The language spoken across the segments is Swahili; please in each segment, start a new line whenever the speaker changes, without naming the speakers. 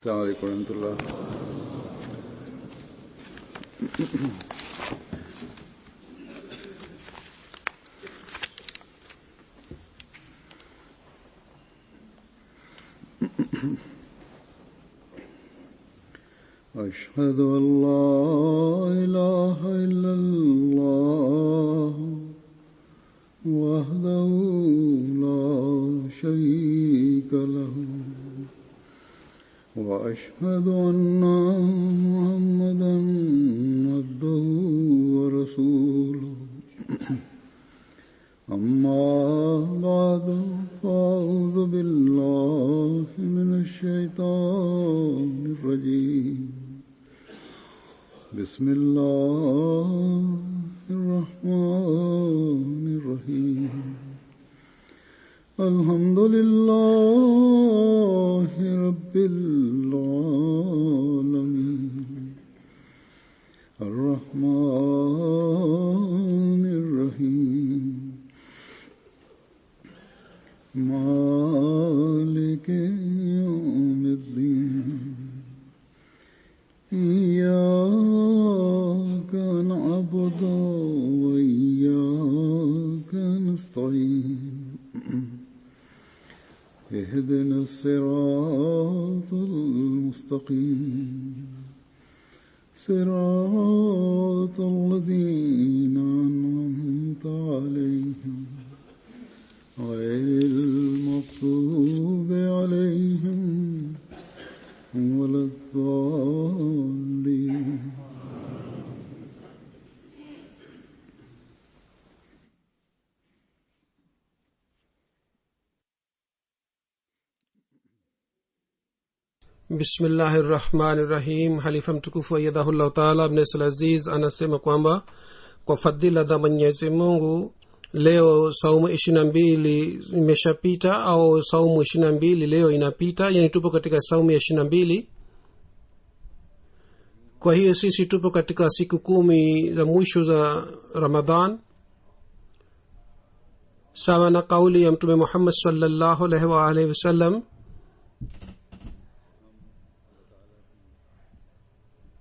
السلام عليكم ورحمة الله. أشهد أن لا إله إلا الله وحده لا شريك له وأشهد أن محمدا عبده ورسوله أما بعد فأعوذ بالله من الشيطان الرجيم بسم الله الرحمن الرحيم الحمد لله رب العالمين الرحمن الرحيم مالك يوم الدين إياك نعبد وإياك نستعين اهدنا الصراط المستقيم صراط الذين أنعمت عليهم غير المغضوب عليهم ولا الضالين.
Bismillahirrahmanirrahim. Halifa mtukufu ayyadahullah taala ibn Aziz anasema kwamba kwa fadhila za Mwenyezi Mungu leo saumu 22 imeshapita, au saumu 22 leo inapita, yani tupo katika saumu ya 22. Kwa hiyo sisi tupo katika siku 10 za mwisho za Ramadhan, sawa na kauli ya Mtume Muhammad sallallahu alaihi wasallam.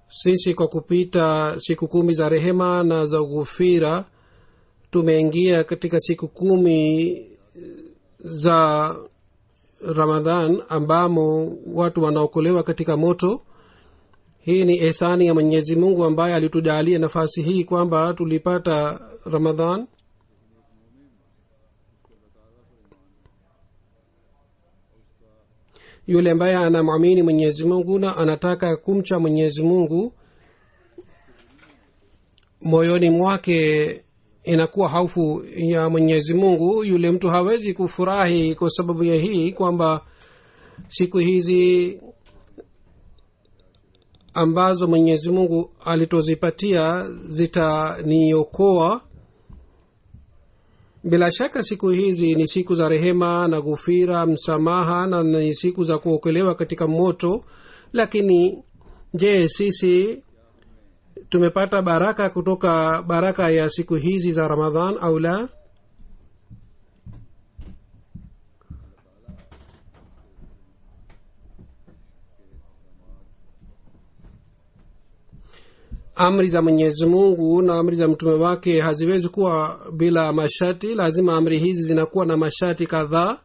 Sisi kwa kupita siku 10 za rehema na za ghufira tumeingia katika siku 10 za Ramadhan ambamo watu wanaokolewa katika moto. Hii ni ihsani ya Mwenyezi Mungu ambaye alitujalia nafasi hii kwamba tulipata Ramadhan. Yule ambaye anamwamini Mwenyezi Mungu na anataka kumcha Mwenyezi Mungu, moyoni mwake inakuwa hofu ya Mwenyezi Mungu. Yule mtu hawezi kufurahi kwa sababu ya hii kwamba siku hizi ambazo Mwenyezi Mungu alitozipatia zitaniokoa. Bila shaka siku hizi ni siku za rehema na ghufira, msamaha, na ni siku za kuokolewa katika moto. Lakini je, sisi tumepata baraka kutoka baraka ya siku hizi za Ramadhan au la? Amri za Mwenyezi Mungu na amri za mtume wake haziwezi kuwa bila masharti. Lazima amri hizi zinakuwa na masharti kadhaa.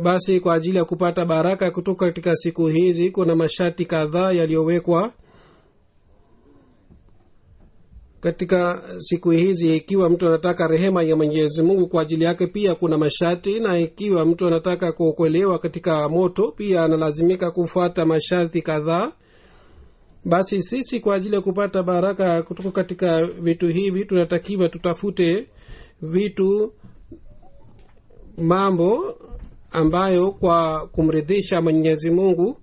Basi kwa ajili ya kupata baraka kutoka katika siku hizi kuna masharti kadhaa yaliyowekwa katika siku hizi. Ikiwa mtu anataka rehema ya Mwenyezi Mungu, kwa ajili yake pia kuna masharti, na ikiwa mtu anataka kuokolewa katika moto pia analazimika kufuata masharti kadhaa. Basi sisi kwa ajili ya kupata baraka kutoka katika vitu hivi tunatakiwa tutafute mambo ambayo kwa kumridhisha Mwenyezi Mungu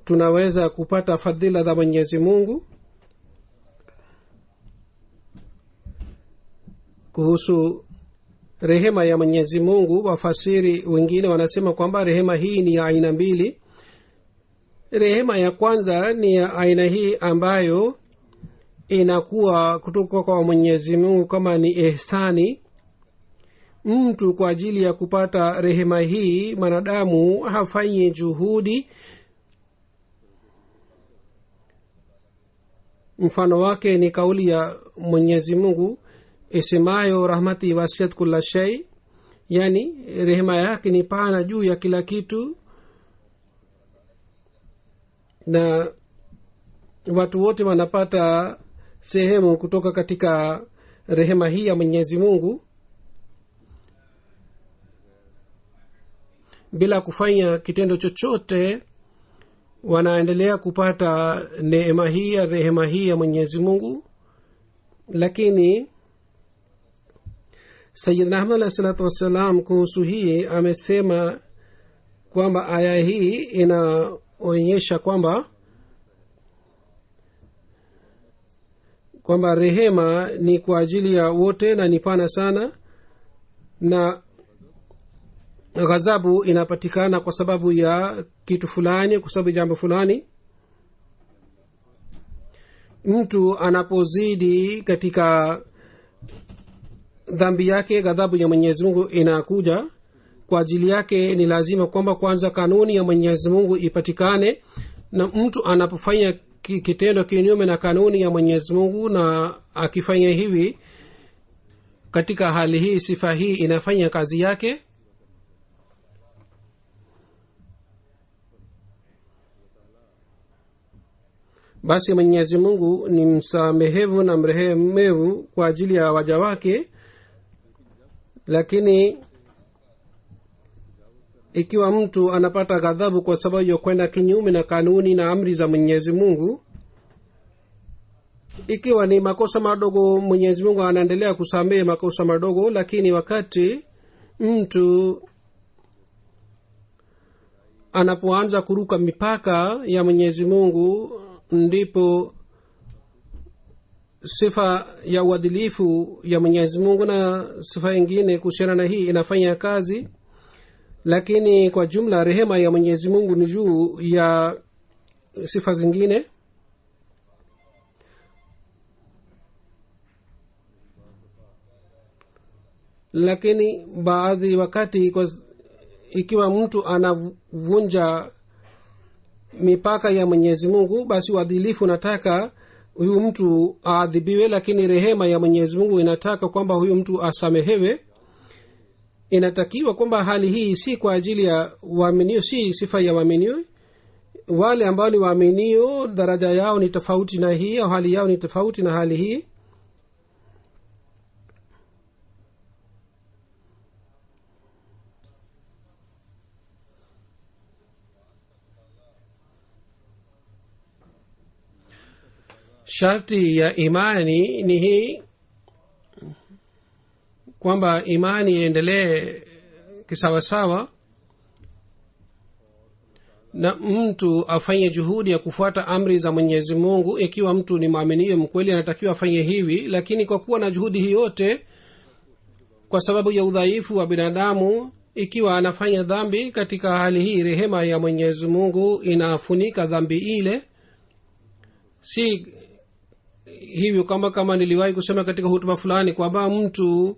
tunaweza kupata fadhila za Mwenyezi Mungu. Kuhusu rehema ya Mwenyezi Mungu, wafasiri wengine wanasema kwamba rehema hii ni ya aina mbili. Rehema ya kwanza ni ya aina hii ambayo inakuwa kutoka kwa Mwenyezi Mungu kama ni ihsani. mtu kwa ajili ya kupata rehema hii mwanadamu hafanyi juhudi. mfano wake ni kauli ya Mwenyezi Mungu isemayo rahmati wasiat kulla shay, yani rehema yake ni pana juu ya kila kitu, na watu wote wanapata sehemu kutoka katika rehema hii ya Mwenyezi Mungu bila kufanya kitendo chochote. Wanaendelea kupata neema hii ya rehema hii ya Mwenyezi Mungu. Lakini Sayyidina Ahmad alayhi salatu wassalam kuhusu hii amesema kwamba aya hii inaonyesha kwamba rehema ni kwa ajili ya wote na ni pana sana, na ghadhabu inapatikana kwa sababu ya kitu fulani, kwa sababu jambo fulani. Mtu anapozidi katika dhambi yake, ghadhabu ya Mwenyezi Mungu inakuja kwa ajili yake. Ni lazima kwamba kwanza kanuni ya Mwenyezi Mungu ipatikane, na mtu anapofanya kitendo kinyume na kanuni ya Mwenyezi Mungu, na akifanya hivi, katika hali hii sifa hii inafanya kazi yake. Basi Mwenyezi Mungu ni msamehevu na mrehemevu kwa ajili ya waja wake. Lakini ikiwa mtu anapata ghadhabu kwa sababu ya kwenda kinyume na kanuni na amri za Mwenyezi Mungu, ikiwa ni makosa madogo, Mwenyezi Mungu anaendelea kusamehe makosa madogo. Lakini wakati mtu anapoanza kuruka mipaka ya Mwenyezi Mungu, ndipo sifa ya uadilifu ya Mwenyezi Mungu na sifa nyingine kuhusiana na hii inafanya kazi. Lakini kwa jumla rehema ya Mwenyezi Mungu ni juu ya sifa zingine. Lakini baadhi wakati ikiwa mtu anavunja mipaka ya Mwenyezi Mungu, basi uadilifu unataka huyu mtu aadhibiwe, lakini rehema ya Mwenyezi Mungu inataka kwamba huyu mtu asamehewe. Inatakiwa kwamba hali hii si kwa ajili ya waaminio, si sifa ya waaminio. Wale ambao ni waaminio daraja yao ni tofauti na hii, au hali yao ni tofauti na hali hii. Sharti ya imani ni hii kwamba imani iendelee kisawasawa, na mtu afanye juhudi ya kufuata amri za Mwenyezi Mungu. Ikiwa mtu ni mwaminifu mkweli, anatakiwa afanye hivi. Lakini kwa kuwa na juhudi hii yote, kwa sababu ya udhaifu wa binadamu, ikiwa anafanya dhambi, katika hali hii rehema ya Mwenyezi Mungu inafunika dhambi ile. Si hivyo kama niliwahi kusema katika hutuba fulani kwamba mtu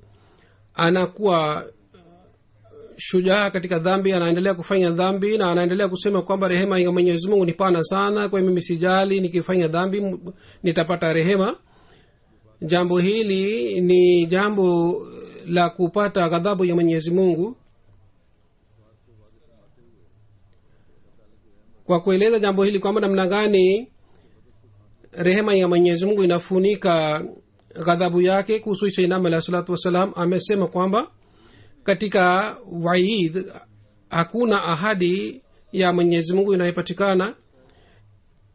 anakuwa shujaa katika dhambi, anaendelea kufanya dhambi na anaendelea kusema kwamba rehema ya Mwenyezi Mungu ni pana sana, kwa mimi sijali, nikifanya dhambi nitapata rehema. Jambo hili ni jambo la kupata ghadhabu ya Mwenyezi Mungu. Kwa kueleza jambo hili kwamba namna gani rehema ya Mwenyezi Mungu inafunika ghadhabu yake, kuhusu Sayyidina alayhi salatu wasalam amesema kwamba katika waid hakuna ahadi ya Mwenyezi Mungu inayopatikana.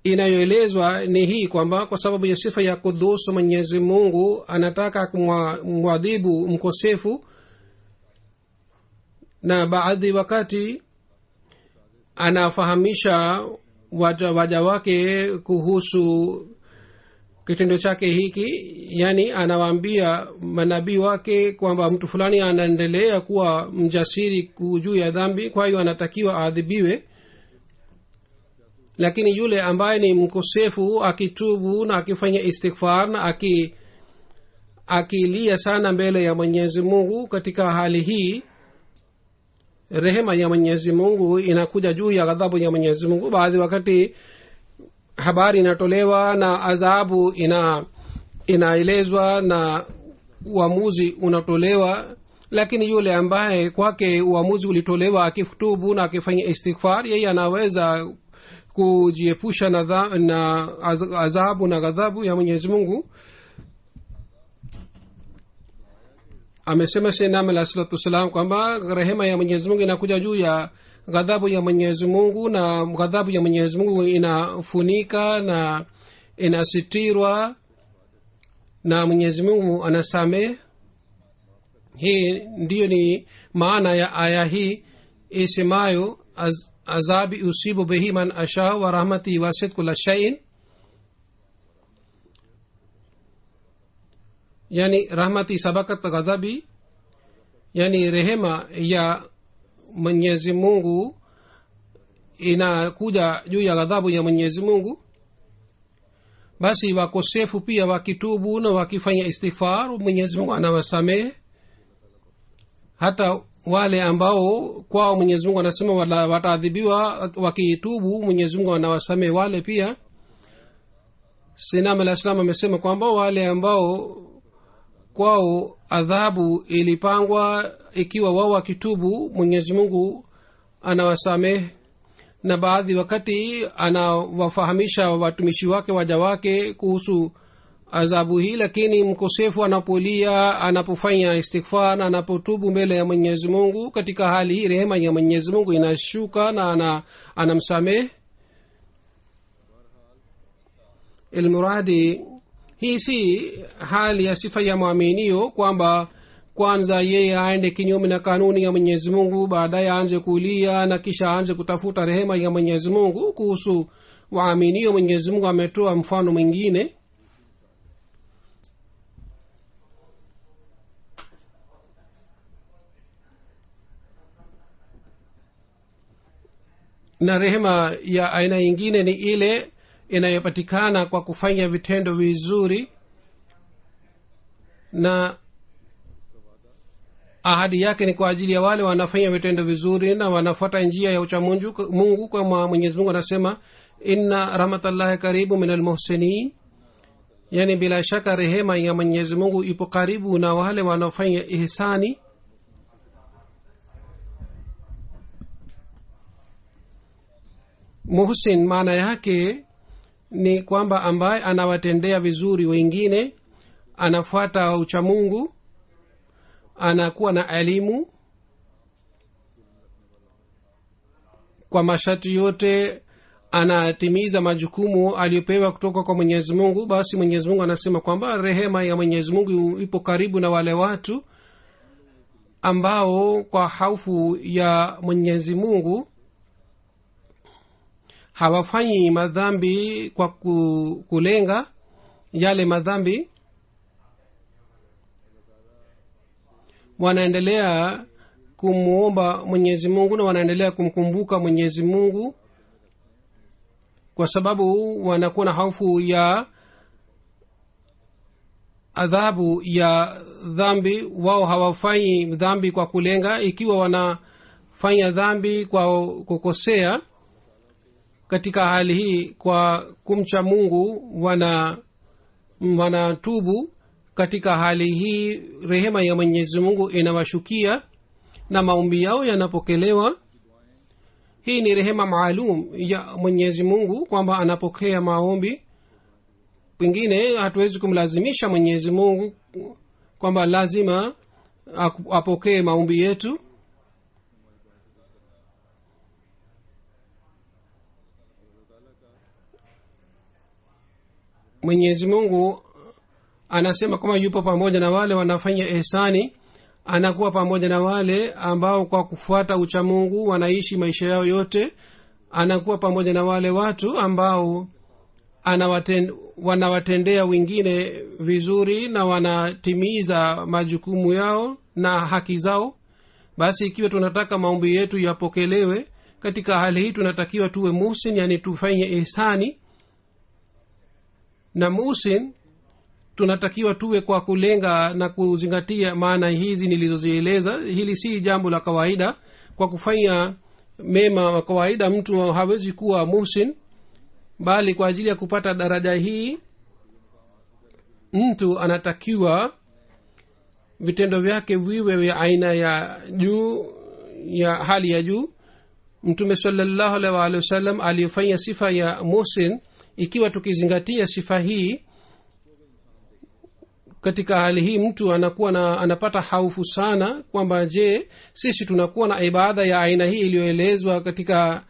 Inayoelezwa ni hii kwamba kwa sababu ya sifa ya Qudus, Mwenyezi Mungu anataka kumwadhibu mkosefu, na baadhi wakati anafahamisha waja wake kuhusu kitendo chake hiki. Yani anawaambia manabii wake kwamba mtu fulani anaendelea kuwa mjasiri juu ya dhambi, kwa hiyo anatakiwa aadhibiwe. Lakini yule ambaye ni mkosefu akitubu na akifanya istighfar na akilia sana mbele ya Mwenyezi Mungu. Katika hali hii rehema ya Mwenyezi Mungu inakuja juu ya ghadhabu ya Mwenyezi Mungu. Baadhi wakati habari inatolewa na adhabu inaelezwa na uamuzi unatolewa, lakini yule ambaye kwake uamuzi ulitolewa akifutubu na akifanya istighfar, yeye anaweza kujiepusha na adhabu na ghadhabu ya Mwenyezi Mungu. Amesema Sayyidina alayhi salatu wasalam kwamba rehema ya Mwenyezi Mungu inakuja juu ya ghadhabu ya Mwenyezi Mungu, na ghadhabu ya Mwenyezi Mungu inafunika na inasitirwa na Mwenyezi Mungu anasamehe. Hii ndiyo ni maana ya aya hii isemayo azabi usibu bihi man asha wa rahmati wasit kulla shay'in, yani rahmati sabakat ghadabi, yani rehema ya Mwenyezi Mungu inakuja juu ya ghadhabu ya Mwenyezi Mungu. Basi wakosefu pia wakitubu na wakifanya istighfar, Mwenyezi Mungu anawasamehe. Hata wale ambao kwao Mwenyezi Mungu anasema wataadhibiwa wakitubu, Mwenyezi Mungu anawasamehe wale pia. Sinam al-Islam amesema kwamba wale ambao kwao adhabu ilipangwa, ikiwa wao wakitubu, Mwenyezi Mungu anawasamehe. Na baadhi wakati anawafahamisha watumishi wake, waja wake, kuhusu adhabu hii, lakini mkosefu anapolia, anapofanya istighfar, anapotubu mbele ya Mwenyezi Mungu, katika hali hii rehema ya Mwenyezi Mungu inashuka na anamsamehe. Ilmuradi hii si hali ya sifa ya muaminio kwamba kwanza yeye aende kinyume na kanuni ya Mwenyezi Mungu, baadaye aanze kulia na kisha aanze kutafuta rehema ya Mwenyezi Mungu. Kuhusu waaminio, Mwenyezi Mungu ametoa mfano mwingine. Na rehema ya aina nyingine ni ile inayopatikana kwa kufanya vitendo vizuri, na ahadi yake ni kwa ajili ya wale wanafanya vitendo vizuri na wanafuata njia ya uchamungu Mungu. Kwa Mwenyezi Mungu anasema inna rahmatallahi karibu minal muhsinin, yani bila shaka rehema ya Mwenyezi Mungu ipo karibu na wale wanaofanya ihsani. Muhsin maana yake ni kwamba ambaye anawatendea vizuri wengine, anafuata uchamungu, anakuwa na elimu kwa masharti yote, anatimiza majukumu aliyopewa kutoka kwa Mwenyezi Mungu. Basi Mwenyezi Mungu anasema kwamba rehema ya Mwenyezi Mungu ipo karibu na wale watu ambao kwa hofu ya Mwenyezi Mungu hawafanyi madhambi kwa kulenga yale madhambi, wanaendelea kumuomba Mwenyezi Mungu na wanaendelea kumkumbuka Mwenyezi Mungu, kwa sababu wanakuwa na hofu ya adhabu ya dhambi. Wao hawafanyi dhambi kwa kulenga. Ikiwa wanafanya dhambi kwa kukosea, katika hali hii kwa kumcha Mungu wanatubu. Katika hali hii rehema ya Mwenyezi Mungu inawashukia na maombi yao yanapokelewa. Hii ni rehema maalum ya Mwenyezi Mungu kwamba anapokea maombi. Pengine hatuwezi kumlazimisha Mwenyezi Mungu kwamba lazima apokee maombi yetu. Mwenyezi Mungu anasema kama yupo pamoja na wale wanafanya ihsani, anakuwa pamoja na wale ambao kwa kufuata uchamungu wanaishi maisha yao yote. Anakuwa pamoja na wale watu ambao wanawatendea wengine vizuri na wanatimiza majukumu yao na haki zao. Basi ikiwa tunataka maombi yetu yapokelewe, katika hali hii tunatakiwa tuwe muhsin, yani tufanye ihsani. Na muhsin tunatakiwa tuwe kwa kulenga na kuzingatia maana hizi nilizozieleza. Hili si jambo la kawaida. Kwa kufanya mema wa kawaida mtu hawezi kuwa muhsin, bali kwa ajili ya kupata daraja hii mtu anatakiwa vitendo vyake viwe vya aina ya juu, ya hali ya juu. Mtume sallallahu alaihi wasallam alifanya sifa ya muhsin. Ikiwa tukizingatia sifa hii, katika hali hii mtu anakuwa anapata haufu sana kwamba je, sisi tunakuwa na ibada ya aina hii iliyoelezwa katika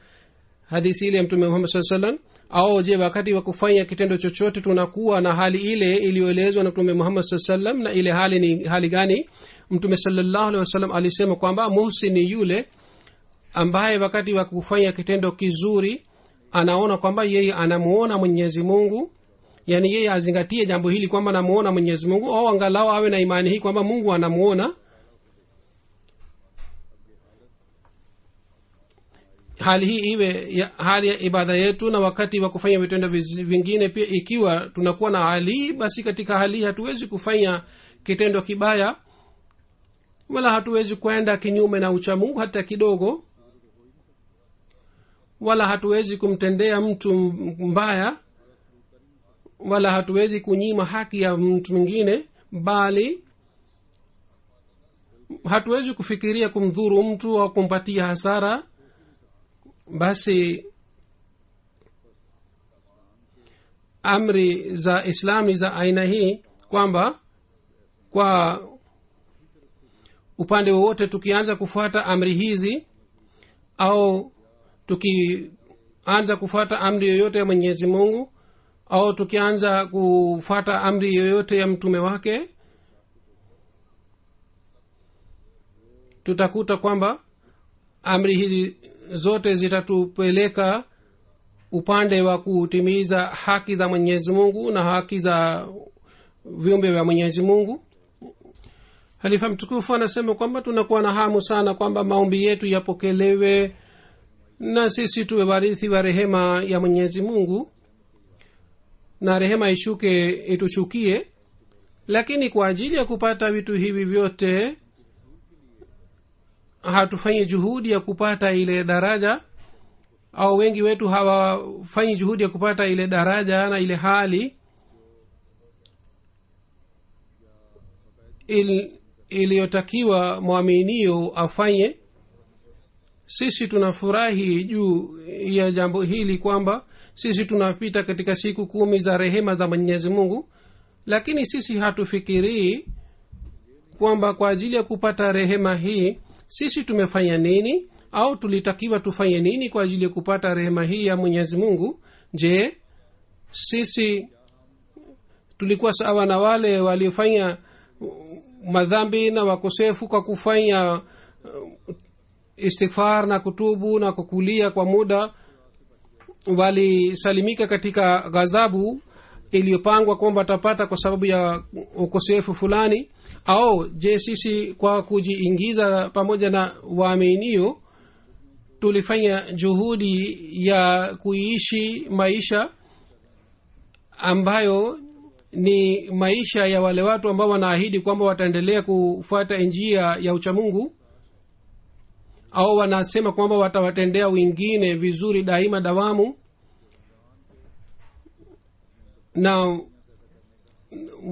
hadithi ile ya Mtume Muhammad sallallahu alaihi wasallam, au je wakati wa kufanya kitendo chochote tunakuwa na hali ile iliyoelezwa na Mtume Muhammad sallallahu alaihi wasallam, na ile hali ni hali gani? Mtume sallallahu alaihi wasallam alisema kwamba muhsin ni yule ambaye wakati wa kufanya kitendo kizuri anaona kwamba yeye anamuona Mwenyezi Mungu, yani yeye azingatie jambo hili kwamba anamuona Mwenyezi Mungu, au angalau awe na imani hii kwamba Mungu anamuona. Hali hii iwe hali ya ibada yetu, na wakati wa kufanya vitendo vingine pia ikiwa tunakuwa na hali, basi katika hali hatuwezi kufanya kitendo kibaya, wala hatuwezi kwenda kinyume na ucha Mungu hata kidogo, wala hatuwezi kumtendea mtu mbaya, wala hatuwezi kunyima haki ya mtu mwingine, bali hatuwezi kufikiria kumdhuru mtu au kumpatia hasara. Basi amri za Islami za aina hii kwamba kwa upande wowote tukianza kufuata amri hizi au tukianza kufuata amri yoyote ya Mwenyezi Mungu au tukianza kufuata amri yoyote ya mtume wake, tutakuta kwamba amri hizi zote zitatupeleka upande wa kutimiza haki za Mwenyezi Mungu na haki za viumbe vya Mwenyezi Mungu. Halifa mtukufu anasema kwamba tunakuwa na hamu sana kwamba maombi yetu yapokelewe na sisi tuwe warithi wa rehema ya Mwenyezi Mungu na rehema ishuke itushukie. Lakini kwa ajili ya kupata vitu hivi vyote hatufanyi juhudi ya kupata ile daraja, au wengi wetu hawafanyi juhudi ya kupata ile daraja na ile hali iliyotakiwa mwaminio afanye. Sisi tunafurahi juu ya jambo hili kwamba sisi tunapita katika siku 10 za rehema za Mwenyezi Mungu, lakini sisi hatufikirii kwamba kwa ajili ya kupata rehema hii sisi tumefanya nini au tulitakiwa tufanye nini kwa ajili ya kupata rehema hii ya Mwenyezi Mungu. Je, sisi tulikuwa sawa na wale waliofanya madhambi na wakosefu kwa kufanya istighfar na kutubu na kukulia kwa muda, walisalimika katika ghadhabu iliyopangwa kwamba watapata kwa sababu ya ukosefu fulani? Au je, sisi kwa kujiingiza pamoja na waaminio tulifanya juhudi ya kuishi maisha ambayo ni maisha ya wale watu ambao wanaahidi kwamba wataendelea kufuata njia ya uchamungu, au wanasema kwamba watawatendea wengine vizuri daima dawamu, na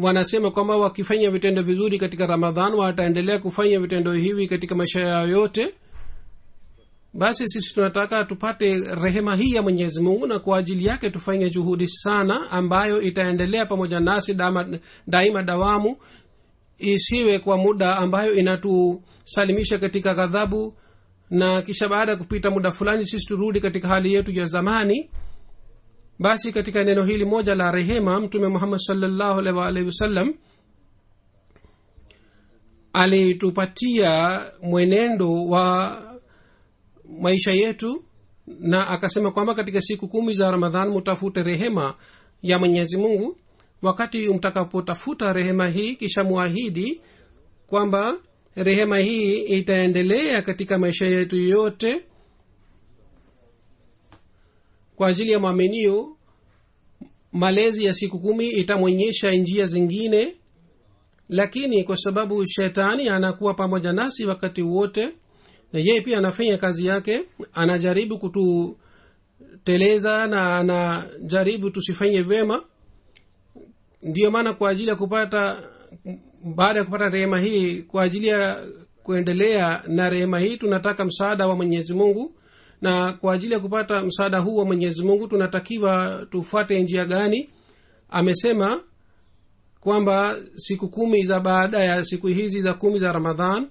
wanasema kwamba wakifanya vitendo vizuri katika Ramadhan wataendelea kufanya vitendo hivi katika maisha yao yote? Basi sisi tunataka tupate rehema hii ya Mwenyezi Mungu, na kwa ajili yake tufanye juhudi sana ambayo itaendelea pamoja nasi daima dawamu, isiwe kwa muda ambayo inatusalimisha katika ghadhabu na kisha baada ya kupita muda fulani sisi turudi katika hali yetu ya zamani. Basi katika neno hili moja la rehema, Mtume Muhammad sallallahu alaihi wasallam alitupatia mwenendo wa maisha yetu, na akasema kwamba katika siku 10 za Ramadhan mutafute rehema ya Mwenyezi Mungu. Wakati mtakapotafuta rehema hii, kisha muahidi kwamba rehema hii itaendelea katika maisha yetu yote kwa ajili ya mwaminio. malezi ya siku 10 itamwonyesha njia zingine, lakini kwa sababu shetani anakuwa pamoja nasi wakati wote na yeye pia anafanya kazi yake, anajaribu kututeleza na anajaribu tusifanye vema. Ndiyo maana kwa ajili ya kupata, baada ya kupata rehema hii, kwa ajili ya kuendelea na rehema hii tunataka msaada wa Mwenyezi Mungu, na kwa ajili ya kupata msaada huu wa Mwenyezi Mungu tunatakiwa tufuate njia gani? Amesema kwamba siku 10 za baada ya siku hizi za 10 za Ramadhan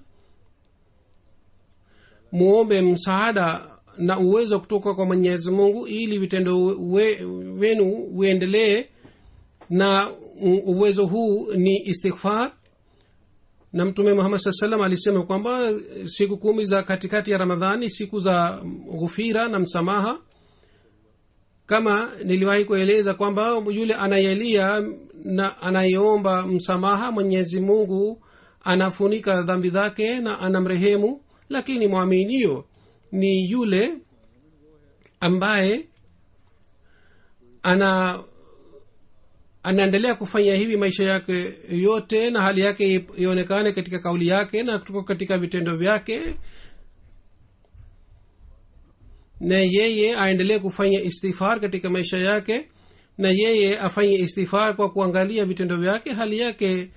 muombe msaada na uwezo kutoka kwa Mwenyezi Mungu ili vitendo wenu uendelee, na uwezo huu ni istighfar. Na Mtume Muhammad sallallahu alaihi wasallam alisema kwamba siku 10 za katikati ya Ramadhani siku za ghufira na msamaha. Kama niliwahi kueleza kwamba yule anayelia na anayeomba msamaha, Mwenyezi Mungu anafunika dhambi zake na anamrehemu. Lakini muaminio ni yule ambaye anaendelea kufanya hivi maisha yake yote, na hali yake ionekane katika kauli yake na katika vitendo vyake, na yeye aendelee kufanya istighfar katika maisha yake, na yeye afanye istighfar kwa kuangalia vitendo vyake. Hali yake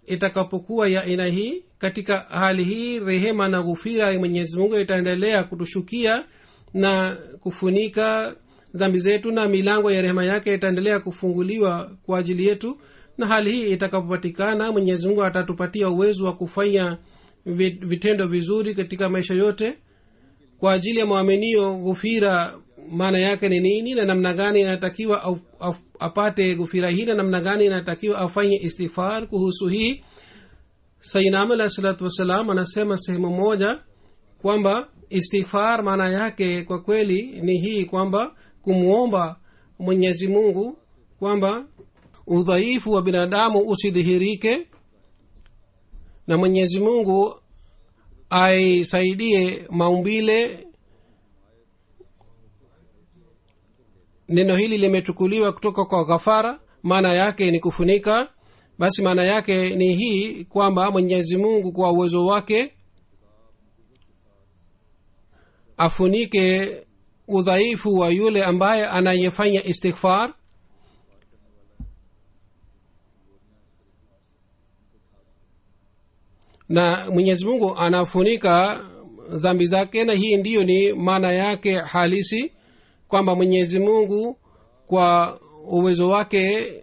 itakapokuwa ya aina hii, katika hali hii rehema na ghufira ya Mwenyezi Mungu itaendelea kutushukia na kufunika dhambi zetu, na milango ya rehema yake itaendelea kufunguliwa kwa ajili yetu. Na hali hii itakapopatikana, Mwenyezi Mungu atatupatia uwezo wa kufanya vitendo vizuri katika maisha yote. Kwa ajili ya muaminio, ghufira maana yake ni nini na namna gani inatakiwa apate ghufira hii na namna gani inatakiwa afanye istighfar? Kuhusu hii Sayyidina Alayhi salatu wasalam anasema sehemu moja kwamba istighfar maana yake kwa kweli ni hii, kwamba kumuomba Mwenyezi Mungu kwamba udhaifu wa binadamu usidhihirike na Mwenyezi Mungu aisaidie maumbile. Neno hili limechukuliwa kutoka kwa ghafara, maana yake ni kufunika. Basi maana yake ni hii kwamba Mwenyezi Mungu kwa uwezo wake afunike udhaifu wa yule ambaye anayefanya istighfar, na Mwenyezi Mungu anafunika dhambi zake. Na hii ndiyo ni maana yake halisi, kwamba Mwenyezi Mungu kwa uwezo wake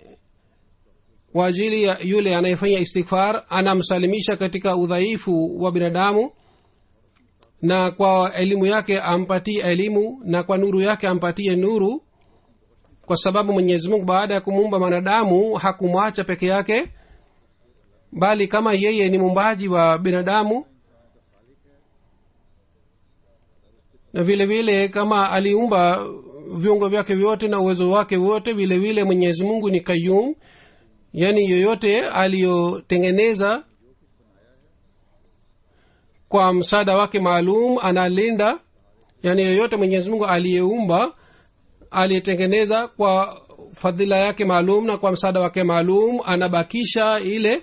kwa ajili ya yule anayefanya istighfar anamsalimisha katika udhaifu wa binadamu, na kwa elimu yake ampatie elimu, na kwa nuru yake ampatie nuru, kwa sababu Mwenyezi Mungu baada ya kumuumba mwanadamu hakumwacha peke yake, bali kama yeye ni muumbaji wa binadamu, na vile vile kama aliumba viungo vyake vyote na uwezo wake wote, vile vile Mwenyezi Mungu ni Qayyum, yani yoyote aliyotengeneza kwa msaada wake maalum analinda. Yani yoyote Mwenyezi Mungu aliyeumba aliyetengeneza kwa fadhila yake maalum na kwa msaada wake maalum anabakisha ile.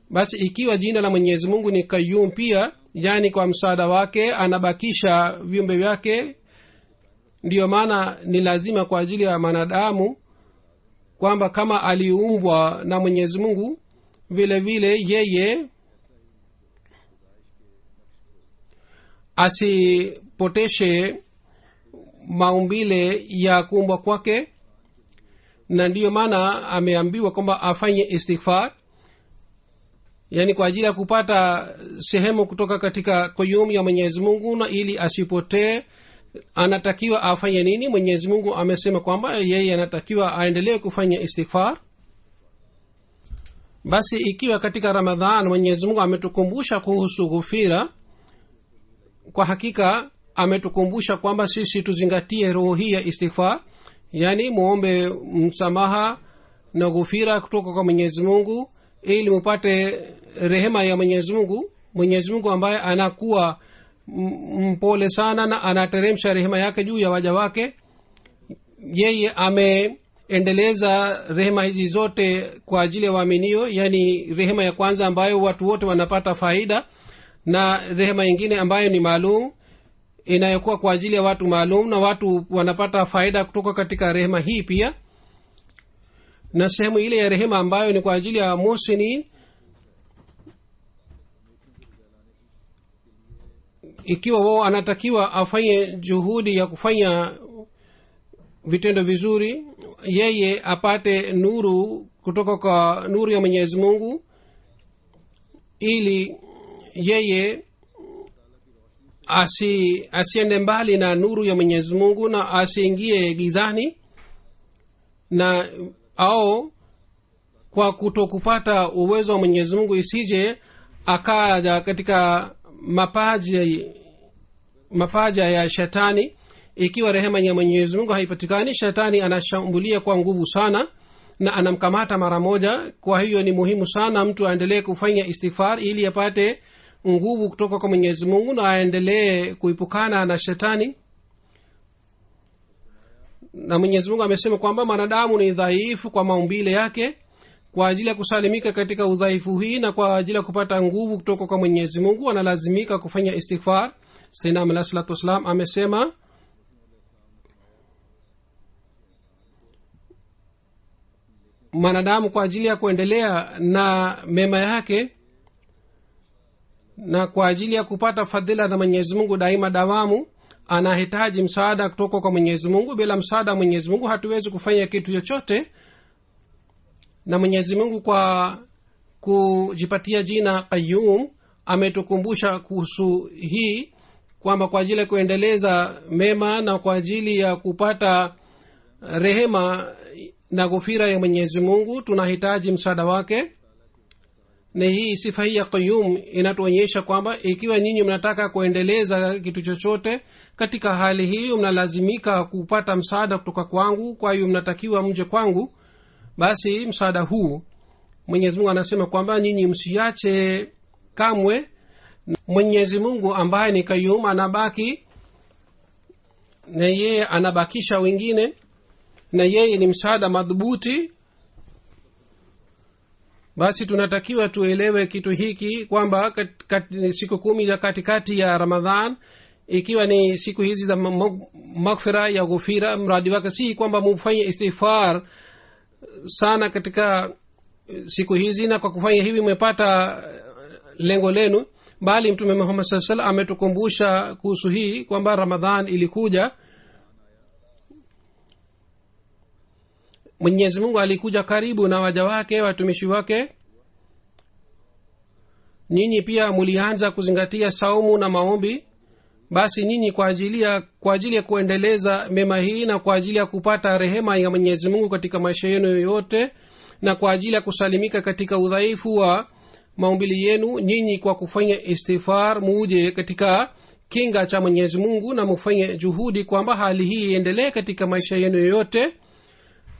Basi ikiwa jina la Mwenyezi Mungu ni Qayyum pia, yani kwa msaada wake anabakisha viumbe vyake, ndiyo maana ni lazima kwa ajili ya manadamu kwamba kama aliumbwa na Mwenyezi Mungu, vile vile yeye asipoteshe maumbile ya kuumbwa kwake. Na ndiyo maana ameambiwa kwamba afanye istighfar, yani kwa ajili ya kupata sehemu kutoka katika Qayyum ya Mwenyezi Mungu, na ili asipotee anatakiwa afanye nini? Mwenyezi Mungu amesema kwamba yeye anatakiwa aendelee kufanya istighfar. Basi ikiwa katika Ramadhan Mwenyezi Mungu ametukumbusha kuhusu ghufira, kwa hakika ametukumbusha kwamba sisi tuzingatie roho hii ya istighfar, yani muombe msamaha na ghufira kutoka kwa Mwenyezi Mungu ili mupate rehema ya Mwenyezi Mungu. Mwenyezi Mungu ambaye anakuwa mpole sana na anateremsha rehema yake juu ya waja wake, yeye endeleza rehema hizi zote kwa ajili ya waaminio, yani rehema ya kwanza ambayo watu wote wanapata faida, na rehema nyingine ambayo ni maalum inayokuwa kwa ajili ya watu maalum na watu wanapata faida kutoka katika rehema hii pia, na sehemu ile ya rehema ambayo ni kwa ajili ya muhsinin, ikiwa wao anatakiwa afanye juhudi ya kufanya vitendo vizuri, yeye apate nuru kutoka kwa nuru ya Mwenyezi Mungu, ili yeye asiende mbali na nuru ya Mwenyezi Mungu na asiingie gizani, na au kwa kutokupata uwezo wa Mwenyezi Mungu isije akaja katika mapaja ya shetani. Ikiwa rehema ya Mwenyezi Mungu haipatikani, shetani anashambulia kwa nguvu sana na anamkamata mara moja. Kwa hiyo ni muhimu sana mtu aendelee kufanya istighfar ili apate nguvu kutoka kwa Mwenyezi Mungu na aendelee kuipukana na shetani. Na Mwenyezi Mungu amesema kwamba mwanadamu ni dhaifu kwa maumbile yake. Kwa ajili ya kusalimika katika udhaifu hii na kwa ajili ya kupata nguvu kutoka kwa Mwenyezi Mungu analazimika kufanya istighfar. Sayyidina Alayhi salatu wasalam amesema mwanadamu kwa ajili ya kuendelea na mema yake na kwa ajili ya kupata fadhila za Mwenyezi Mungu daima dawamu anahitaji msaada kutoka kwa Mwenyezi Mungu. Bila msaada wa Mwenyezi Mungu hatuwezi kufanya kitu chochote. Na Mwenyezi Mungu kwa kujipatia jina Qayyum ametukumbusha kuhusu hii kwamba kwa ajili ya kuendeleza mema na kwa ajili ya kupata rehema na ghufira ya Mwenyezi Mungu tunahitaji msaada wake. Na hii sifa hii ya Qayyum inatuonyesha kwamba ikiwa nyinyi mnataka kuendeleza kitu chochote katika hali hii mnalazimika kupata msaada kutoka kwangu. Kwa hiyo mnatakiwa mje kwangu. Basi msaada huu Mwenyezi Mungu anasema kwamba nyinyi msiache kamwe. Mwenyezi Mungu ambaye ni Qayyum anabaki na yeye anabakisha wengine, na yeye ni msaada madhubuti. Basi tunatakiwa tuelewe kitu hiki kwamba siku 10 za katikati ya Ramadhan, ikiwa ni siku hizi za maghfira ya ghufira, mradi wake si kwamba mufanye istighfar sana katika siku hizi na kwa kufanya hivi mmepata lengo lenu, bali Mtume Muhammad sallallahu alaihi wasallam ametukumbusha kuhusu hii kwamba Ramadhan ilikuja, Mwenyezi Mungu alikuja karibu na waja wake, watumishi wake. Nyinyi pia mulianza kuzingatia saumu na maombi. Basi nyinyi kwa ajili ya kuendeleza mema hii na kwa ajili ya kupata rehema ya Mwenyezi Mungu katika maisha yenu yote na kwa ajili ya kusalimika katika udhaifu wa maumbili yenu, nyinyi kwa kufanya istighfar muje katika kinga cha Mwenyezi Mungu na mufanye juhudi kwamba hali hii iendelee katika maisha yenu yote.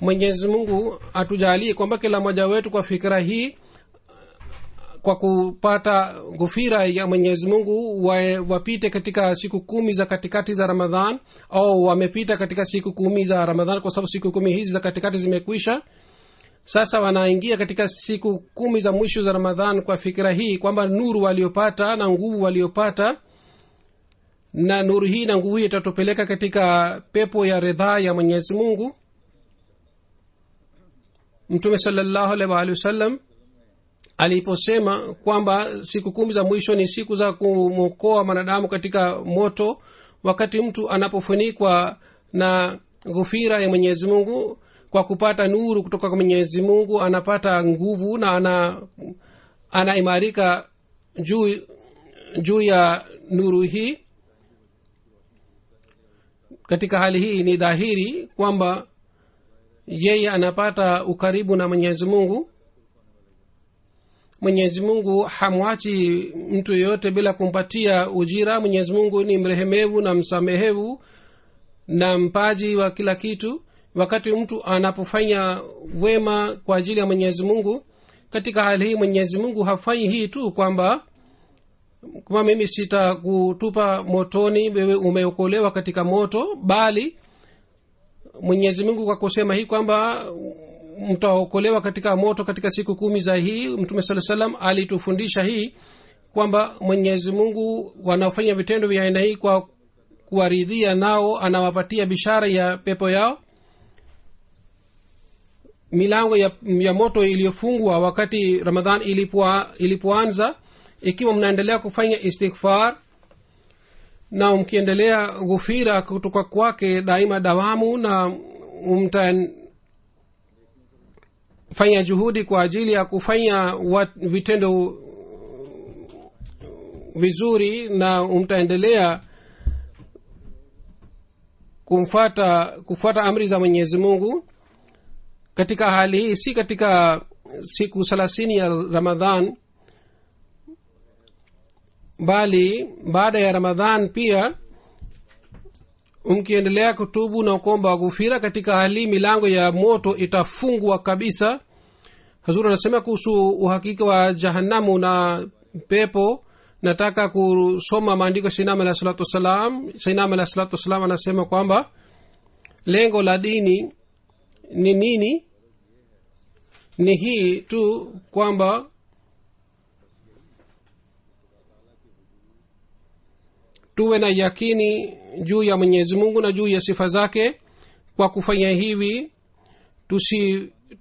Mwenyezi Mungu atujalie kwamba kila mmoja wetu kwa fikra hii kwa kupata ghufira ya Mwenyezi Mungu wapite katika siku 10 za katikati za Ramadhan, au wamepita katika siku 10 za Ramadhan kwa sababu siku 10 hizi za katikati zimekwisha. Sasa wanaingia katika siku 10 za mwisho za Ramadhan kwa fikra hii kwamba nuru waliopata na nguvu waliopata, na nuru hii na nguvu hii itatupeleka katika pepo ya ridha ya Mwenyezi Mungu. Mtume sallallahu alaihi wasallam aliposema kwamba siku 10 za mwisho ni siku za kumwokoa mwanadamu katika moto, wakati mtu anapofunikwa na ghufira ya Mwenyezi Mungu kwa kupata nuru kutoka kwa Mwenyezi Mungu, anapata nguvu na anaimarika juu ya nuru hii. Katika hali hii ni dhahiri kwamba yeye anapata ukaribu na Mwenyezi Mungu. Mwenyezi Mungu hamwachi mtu yeyote bila kumpatia ujira. Mwenyezi Mungu ni mrehemevu na msamehevu na mpaji wa kila kitu. Wakati mtu anapofanya wema kwa ajili ya Mwenyezi Mungu, katika hali hii Mwenyezi Mungu hafanyi hii tu kwamba kama mimi sitakutupa motoni, wewe umeokolewa katika moto, bali Mwenyezi Mungu kwa kusema hii kwamba mtaokolewa katika moto katika siku 10 za hii. Mtume sallallahu alaihi wasallam alitufundisha hii kwamba Mwenyezi Mungu wanaofanya vitendo vya aina hii kwa kuwaridhia nao anawapatia bishara ya pepo yao. Milango ya moto iliyofungwa wakati Ramadhan ilipoanza, ikiwa mnaendelea kufanya istighfar na mkiendelea ghufira kutoka kwake daima dawamu, na mtafanya juhudi kwa ajili ya kufanya vitendo vizuri, na mtaendelea kufuata amri za Mwenyezi Mungu katika hali hii, si katika siku 30 ya Ramadhan bali baada ya Ramadhan pia, mkiendelea kutubu na kuomba ghufira, katika hali milango ya moto itafungwa kabisa. Hazur anasema kuhusu uhakika wa jahannamu na pepo. Nataka kusoma maandiko Sayyidina alayhi salatu wasalam. Sayyidina alayhi salatu wasalam anasema kwamba lengo la dini ni nini? Ni hii tu kwamba tuwe na yakini juu ya Mwenyezi Mungu na juu ya sifa zake. Kwa kufanya hivi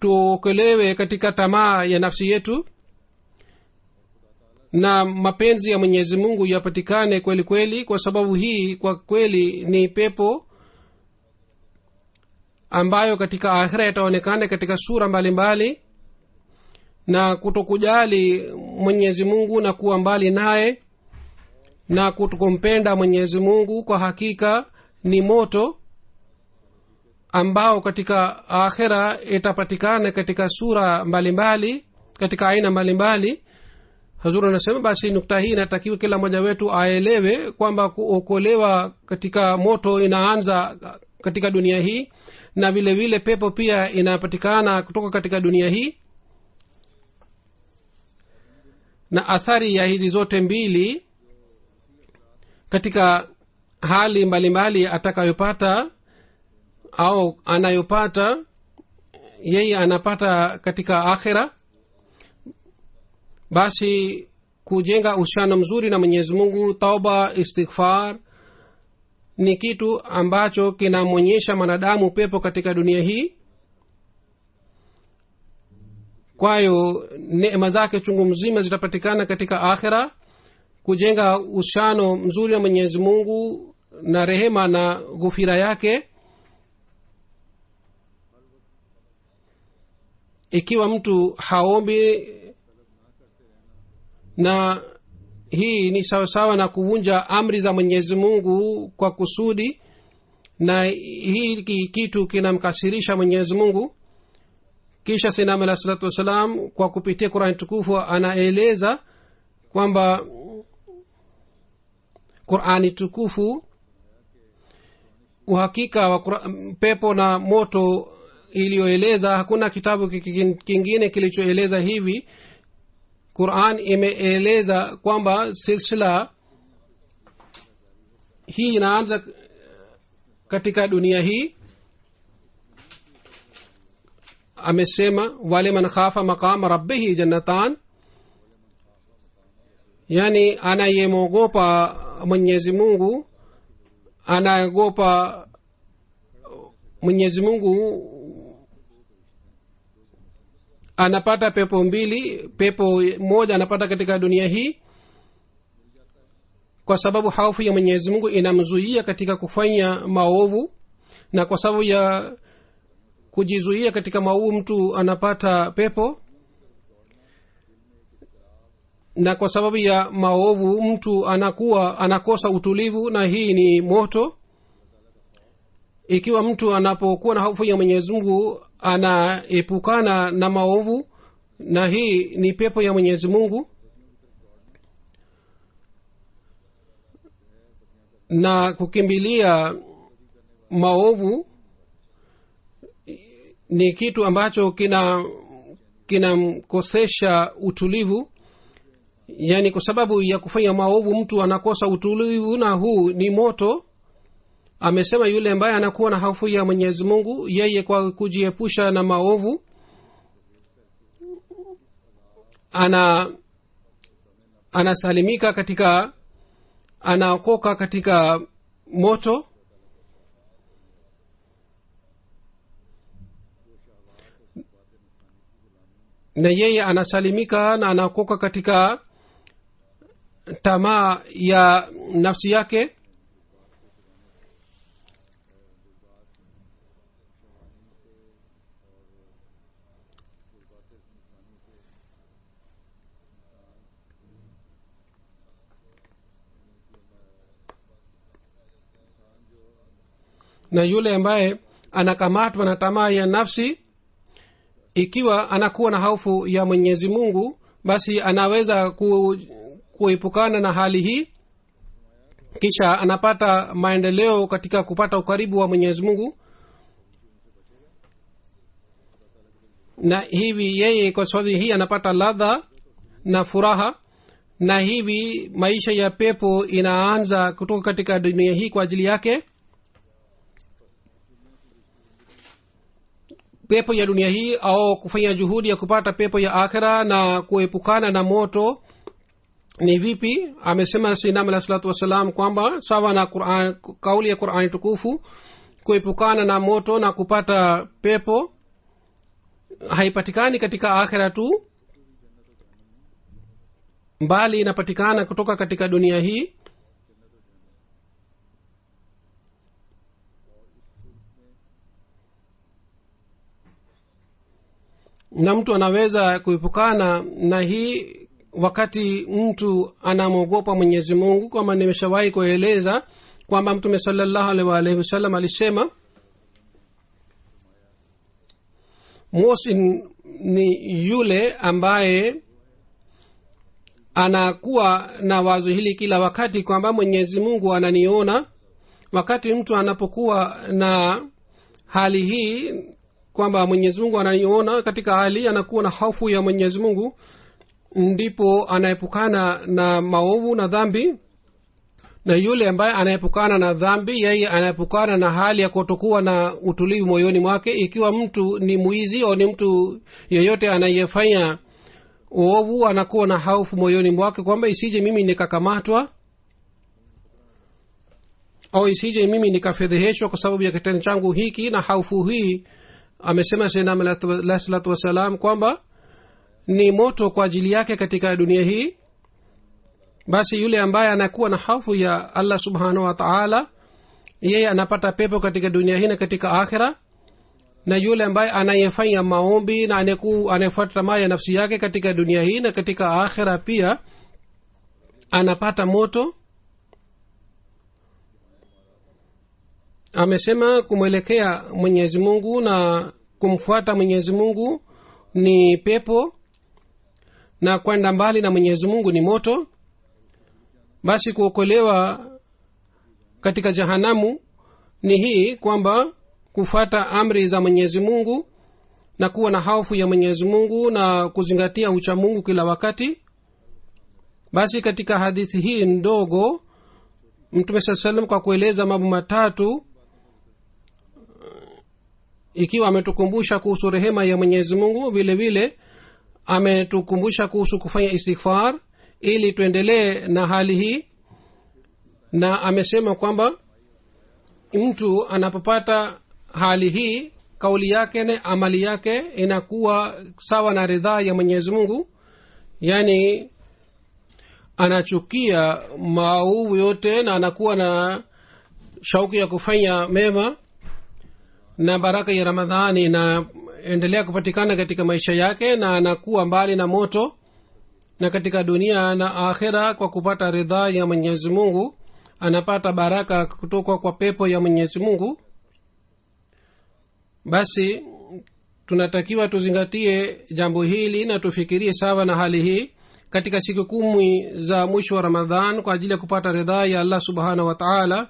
tuokolewe katika tamaa ya nafsi yetu, na mapenzi ya Mwenyezi Mungu yapatikane kweli kweli, kwa sababu hii kwa kweli ni pepo ambayo katika akhira itaonekana katika sura mbalimbali. Na kutokujali Mwenyezi Mungu na kuwa mbali naye na kutokumpenda Mwenyezi Mungu kwa hakika ni moto ambao katika akhira itapatikana katika sura mbalimbali, katika aina mbalimbali. Hazur anasema basi nukta hii inatakiwa kila mmoja wetu aelewe kwamba kuokolewa katika moto inaanza katika dunia hii, na vile vile pepo pia inapatikana kutoka katika dunia hii. Na athari ya hizi zote mbili katika hali mbalimbali atakayopata au anayopata yeye anapata katika akhira. Basi kujenga uhusiano mzuri na Mwenyezi Mungu, tauba, istighfar ni kitu ambacho kinamwonyesha mwanadamu pepo katika dunia hii. Kwa hiyo neema zake chungu mzima zitapatikana katika akhira. Kujenga uhusiano mzuri na Mwenyezi Mungu na rehema na ghufira yake, ikiwa mtu haombi, na hii ni sawasawa na kuvunja amri za Mwenyezi Mungu kwa kusudi, na hii kitu kinamkasirisha Mwenyezi Mungu. Kisha Sayyidina alayhi salatu wasalam kwa kupitia Qur'an tukufu anaeleza kwamba Qur'ani tukufu, uhakika wa pepo na moto iliyoeleza, hakuna kitabu kingine kilichoeleza hivi. Qur'an imeeleza kwamba silsila hii inaanza katika dunia hii. Amesema wale man khafa maqama rabbih jannatan, yani anayemogopa Mwenyezi Mungu, anaogopa Mwenyezi Mungu anapata pepo mbili. Pepo moja anapata katika dunia hii kwa sababu hofu ya Mwenyezi Mungu inamzuia katika kufanya maovu, na kwa sababu ya kujizuia katika maovu mtu anapata pepo, na kwa sababu ya maovu mtu anakosa utulivu, na hii ni moto. Ikiwa mtu anapokuwa na hofu ya Mwenyezi Mungu anaepukana na maovu, na hii ni pepo ya Mwenyezi Mungu. Na kukimbilia maovu ni kitu ambacho kinamkosesha utulivu, yani kwa sababu ya kufanya maovu mtu anakosa utulivu, na huu ni moto amesema yule ambaye anakuwa na hofu ya Mwenyezi Mungu, yeye kwa kujiepusha na maovu anasalimika katika, anaokoka katika moto, na yeye anasalimika na anaokoka katika tamaa ya nafsi yake. Na yule ambaye anakamatwa na tamaa ya nafsi, ikiwa anakuwa na hofu ya Mwenyezi Mungu, basi anaweza kuepukana na hali hii, kisha anapata maendeleo katika kupata ukaribu wa Mwenyezi Mungu. Na hivi yeye kwa sababu hii anapata ladha na furaha, na hivi maisha ya pepo inaanza kutoka katika dunia hii kwa ajili yake. Pepo ya dunia hii au kufanya juhudi ya kupata pepo ya akhira na kuepukana na moto ni vipi? Amesema Sayyidina Alayhi Salatu Wasalam kwamba sawa na Qur'an, kauli ya Qur'ani tukufu, kuepukana na moto na kupata pepo haipatikani katika akhira tu, bali inapatikana kutoka katika dunia hii. Na mtu anaweza kuepukana na hii wakati mtu anamwogopa Mwenyezi Mungu, kama nimeshawahi kueleza kwamba Mtume sallallahu alaihi wasallam alisema muhsin ni yule ambaye anakuwa na wazo hili kila wakati kwamba Mwenyezi Mungu ananiona. Wakati mtu anapokuwa na hali hii kwamba Mwenyezi Mungu ananiona, katika hali anakuwa na hofu ya Mwenyezi Mungu, ndipo anaepukana na maovu na dhambi. Na yule ambaye anaepukana na dhambi, yeye anaepukana na hali ya kutokuwa na utulivu moyoni mwake. Ikiwa mtu ni mwizi au ni mtu yeyote anayefanya uovu, anakuwa na hofu moyoni mwake kwamba isije mimi nikakamatwa au isije mimi nikafedheheshwa kwa sababu ya kitendo changu hiki. Na hofu hii, amesema Sayyidina Alayhi Salatu Wasalam kwamba ni moto kwa ajili yake katika dunia hii. Basi yule ambaye anakuwa na hofu ya Allah subhanahu wa ta'ala, yeye anapata pepo katika dunia hii na katika akhira. Na yule ambaye anayefanya maombi na anayefuata tamaa ya nafsi yake katika dunia hii na katika akhira pia anapata moto. Amesema kumwelekea Mwenyezi Mungu na kumfuata Mwenyezi Mungu ni pepo, na kwenda mbali na Mwenyezi Mungu ni moto. Basi kuokolewa katika jahanamu ni hii kwamba kufuata amri za Mwenyezi Mungu na kuwa na hofu ya Mwenyezi Mungu na kuzingatia ucha Mungu kila wakati. Basi katika hadithi hii ndogo Mtume sallam kwa kueleza mambo matatu, ikiwa ametukumbusha kuhusu rehema ya Mwenyezi Mungu, vile vile ametukumbusha kuhusu kufanya istighfar ili tuendelee na hali hii. Na amesema kwamba mtu anapopata hali hii, kauli yake na amali yake inakuwa sawa na ridhaa ya Mwenyezi Mungu, yani anachukia maovu yote na anakuwa na shauku ya kufanya mema, na baraka ya Ramadhani inaendelea kupatikana katika maisha yake, na anakuwa mbali na moto na katika dunia na akhira. Kwa kupata ridhaa ya Mwenyezi Mungu anapata baraka kutoka kwa pepo ya Mwenyezi Mungu. Basi tunatakiwa tuzingatie jambo hili na tufikirie sawa na hali hii katika siku 10 za mwisho wa Ramadhan kwa ajili ya kupata ridhaa ya Allah subhanahu wa ta'ala,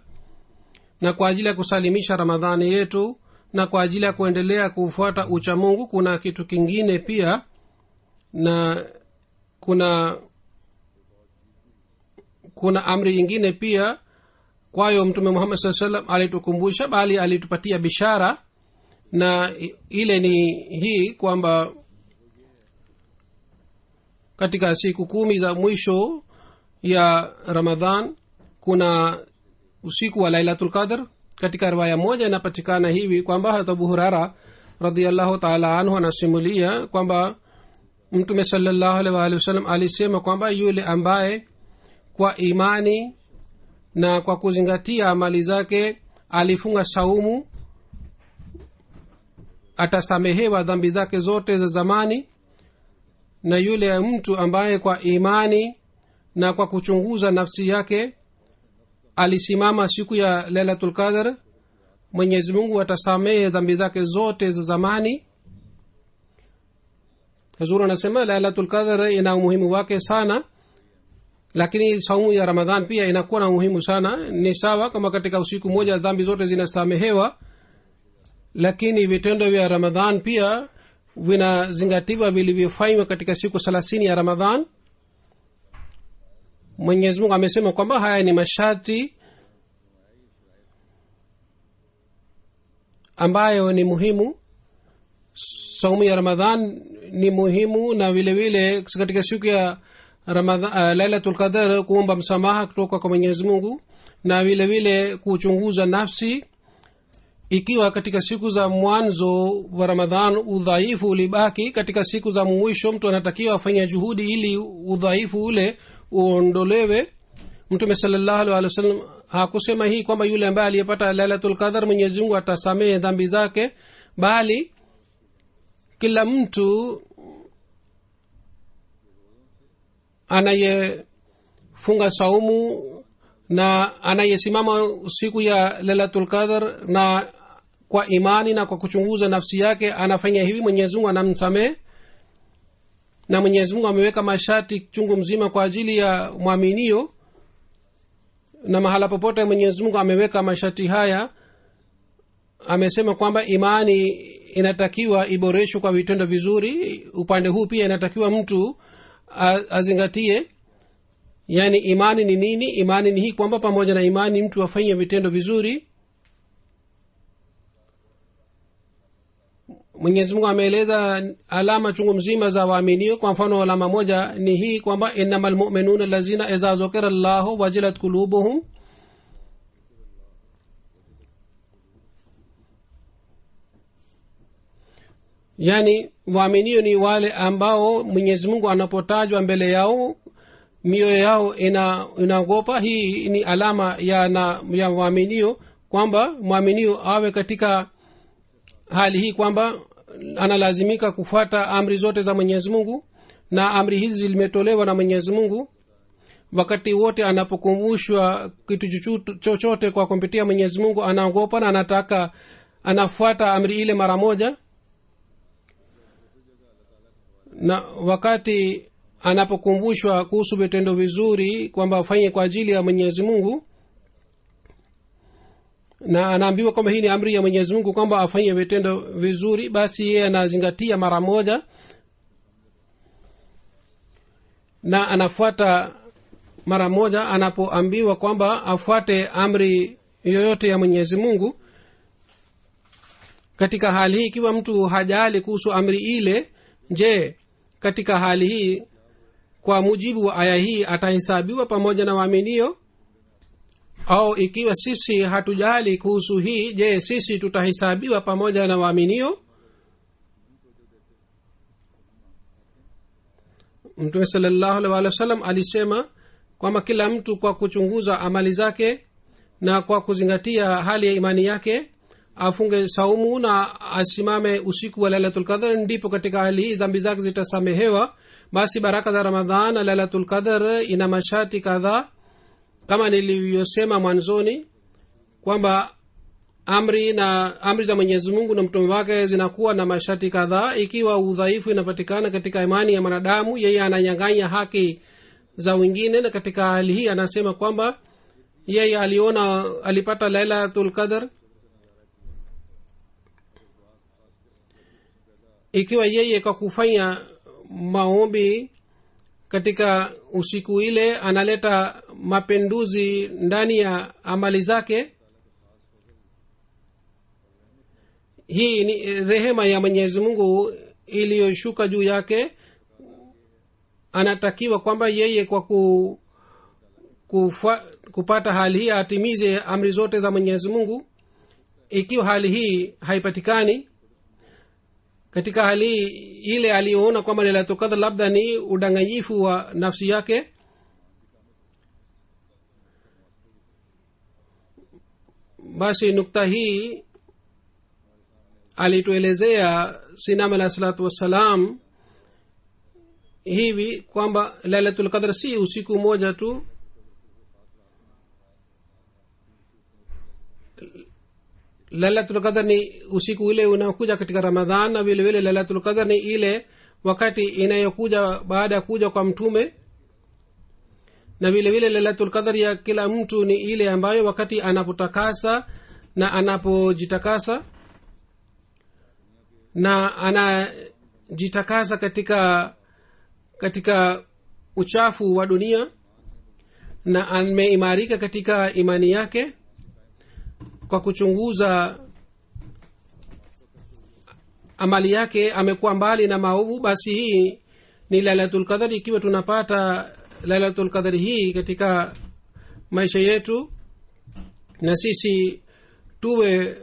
na kwa ajili ya kusalimisha Ramadhani yetu, na kwa ajili ya kuendelea kufuata ucha Mungu. Kuna kitu kingine pia, na kuna amri nyingine pia kwa hiyo mtume Muhammad sallallahu alaihi wasallam alitukumbusha bali alitupatia bishara na ile ni hii kwamba katika siku 10 za mwisho ya Ramadhan kuna usiku wa Lailatul Qadr. Katika riwaya moja inapatikana hivi kwamba Hazrat Abu Huraira radhiyallahu ta'ala anhu anasimulia kwamba mtume sallallahu alaihi wasallam alisema kwamba yule ambaye kwa imani na kwa kuzingatia amali zake alifunga saumu atasamehewa dhambi zake zote za zamani, na yule mtu ambaye kwa imani na kwa kuchunguza nafsi yake alisimama siku ya Lailatul Qadr, Mwenyezi Mungu atasamehe dhambi zake zote za zamani. Hazur anasema Lailatul Qadr ina umuhimu wake sana, lakini saumu ya Ramadhan pia inakuwa na umuhimu sana. Ni sawa kama katika usiku moja dhambi zote zinasamehewa, lakini vitendo vya Ramadhan pia vinazingatiwa vilivyofanywa katika siku 30 ya Ramadhan. Mwenyezi Mungu amesema kwamba haya ni masharti ambayo ni muhimu. Saumu ya Ramadhan ni muhimu, na vile vile katika siku ya Ramadhan Lailatul Qadr kuomba msamaha kutoka kwa Mwenyezi Mungu, na vile vile kuchunguza nafsi. Ikiwa katika siku za mwanzo wa Ramadhan udhaifu ulibaki, katika siku za mwisho mtu anatakiwa afanye juhudi ili udhaifu ule uondolewe. Mtume sallallahu alaihi wasallam hakusema hii kwamba yule ambaye aliyepata Lailatul Qadr Mwenyezi Mungu atasamehe dhambi zake, bali kila mtu anayefunga saumu na anayesimama siku ya Lailatul Qadr na kwa imani na kwa kuchunguza nafsi yake anafanya hivi, Mwenyezi Mungu anamsamehe. Na Mwenyezi Mungu ameweka masharti chungu mzima kwa ajili ya mwaminio, na mahala popote Mwenyezi Mungu ameweka masharti haya. Amesema kwamba imani inatakiwa iboreshwe kwa vitendo vizuri. Upande huu pia inatakiwa mtu azingatie, yani imani ni nini. Imani ni hii kwamba pamoja na imani mtu afanye vitendo vizuri. Mwenyezi Mungu ameeleza alama chungu mzima za waaminio. Kwa mfano alama moja ni hii kwamba innamal mu'minuna allazina idha zukira Allahu wajilat qulubuhum, yani waaminio ni wale ambao Mwenyezi Mungu anapotajwa mbele yao mioyo yao inaogopa. Hii ni alama ya waaminio, kwamba mwaminio awe katika hali hii kwamba analazimika kufuata amri zote za Mwenyezi Mungu, na amri hizi zimetolewa na Mwenyezi Mungu. Wakati wote anapokumbushwa kitu chochote kwa kumpitia Mwenyezi Mungu anaogopa na anataka anafuata amri ile mara moja. Na wakati anapokumbushwa kuhusu vitendo vizuri kwamba afanye kwa ajili ya Mwenyezi Mungu, na anaambiwa kwamba hii ni amri ya Mwenyezi Mungu kwamba afanye vitendo vizuri, basi yeye anazingatia mara moja na anafuata mara moja anapoambiwa kwamba afuate amri yoyote ya Mwenyezi Mungu. Katika hali hii ikiwa mtu hajali kuhusu amri ile, je, katika hali hii kwa mujibu wa aya hii atahesabiwa pamoja na waaminio? Au ikiwa sisi hatujali kuhusu hii, je, sisi tutahesabiwa pamoja na waaminio? Mtume sallallahu alaihi wasallam alisema kwamba kila mtu kwa kuchunguza amali zake na kwa kuzingatia hali ya imani yake afunge saumu na asimame usiku wa Lailatul Qadr, ndipo katika hali hii dhambi zake zitasamehewa. Basi baraka za Ramadhan na Lailatul Qadr ina masharti kadhaa, kama nilivyosema mwanzoni kwamba amri za Mwenyezi Mungu na mtume wake zinakuwa na masharti kadhaa. Ikiwa udhaifu inapatikana katika imani ya mwanadamu, yeye ananyang'anya haki za wengine, na katika hali hii anasema kwamba yeye alipata Lailatul Qadr. Ikiwa yeye kwa kufanya maombi katika usiku ile analeta mapinduzi ndani ya amali zake. hii ni rehema ya Mwenyezi Mungu iliyoshuka juu yake. Anatakiwa kwamba yeye kwa kupata hali hii atimize amri zote za Mwenyezi Mungu. Ikiwa hali hii haipatikani, katika hali ile aliyoona kwamba Lailatul Qadr labda ni udanganyifu wa nafsi yake, basi nukta hii alituelezea Sinam alayhi salatu wassalam hivi kwamba Lailatul Qadr si usiku moja tu. Lailatul Qadr ni usiku ile unaokuja katika Ramadhan, na vile vile Lailatul Qadr ni ile wakati inayokuja baada ya kuja kwa mtume, na vile vile Lailatul Qadr ya kila mtu ni ile ambayo wakati anapotakasa na anapojitakasa na anajitakasa katika uchafu wa dunia na ameimarika katika imani yake kwa kuchunguza amali yake, amekuwa mbali na maovu, basi hii ni Lailatul Qadr. Ikiwa tunapata Lailatul Qadr hii katika maisha yetu, na sisi tuwe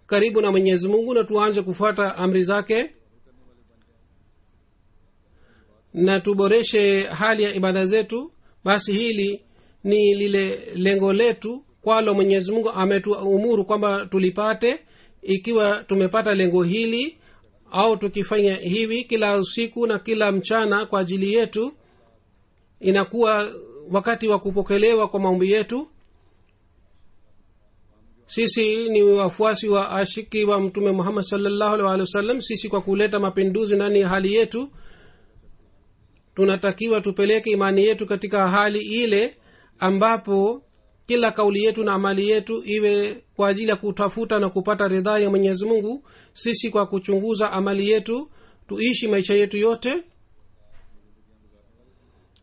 karibu na Mwenyezi Mungu na tuanze kufuata amri zake na tuboreshe hali ya ibada zetu, basi hili ni lile lengo letu kwalo Mwenyezi Mungu ametuamuru kwamba tulipate. Ikiwa tumepata lengo hili au tukifanya hivi kila usiku na kila mchana kwa ajili yetu, inakuwa wakati wa kupokelewa kwa maombi yetu. Sisi ni wafuasi wa ashiki wa Mtume Muhammad sallallahu alaihi wasallam. Sisi kwa kuleta mapinduzi ndani ya hali yetu, tunatakiwa tupeleke imani yetu katika hali ile ambapo kila kauli yetu na amali yetu iwe kwa ajili ya kutafuta na kupata ridhaa ya Mwenyezi Mungu. Sisi kwa kuchunguza amali yetu tuishi maisha yetu yote,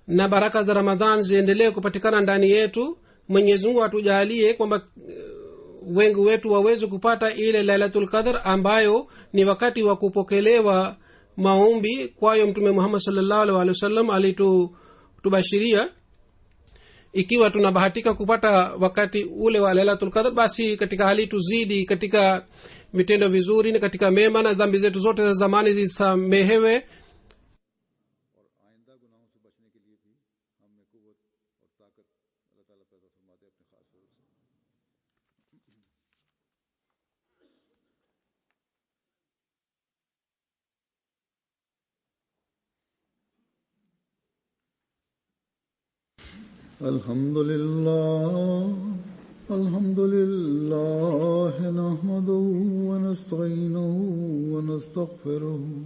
na baraka za Ramadhan ziendelee kupatikana ndani yetu. Mwenyezi Mungu atujalie kwamba wengi wetu waweze kupata ile Lailatul Qadr ambayo ni wakati wa kupokelewa maombi. Kwayo Mtume Muhammad sallallahu alaihi wasallam alitubashiria. Ikiwa tunabahatika kupata wakati ule wa Lailatul Qadr, basi katika hali tuzidi katika vitendo vizuri na katika mema, na dhambi zetu zote za zamani zisamehewe.
Alhamdulillah nahmaduhu wa nasta'inuhu wa nastaghfiruhu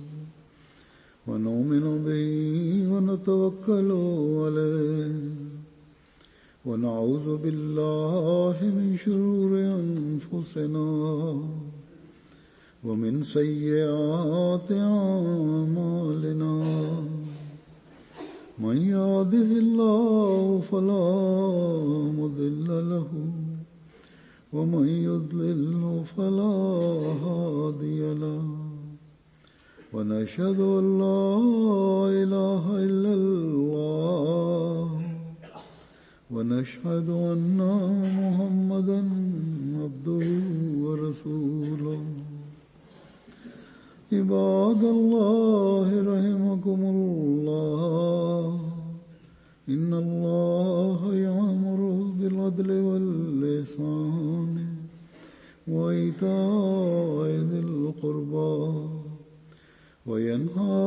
wa nu'minu bihi wa natawakkalu alayhi wa na'udhu billahi min shururi anfusina wa min sayyiati a'malina. من يهده الله فلا مضل له ومن يضلل فلا هادي له ونشهد أن لا إله إلا الله ونشهد أن محمدا عبده ورسوله. عباد الله رحمكم الله، إن الله يأمر بالعدل والإحسان وإيتاء ذي القربى وينهى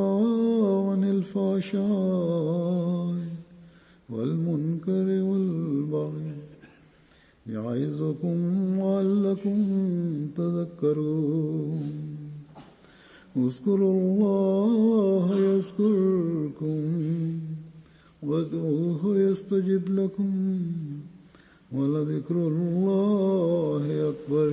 عن الفحشاء والمنكر والبغي يعظكم لعلكم تذكرون. اذكروا الله يذكركم وادعوه يستجب لكم ولذكر الله أكبر.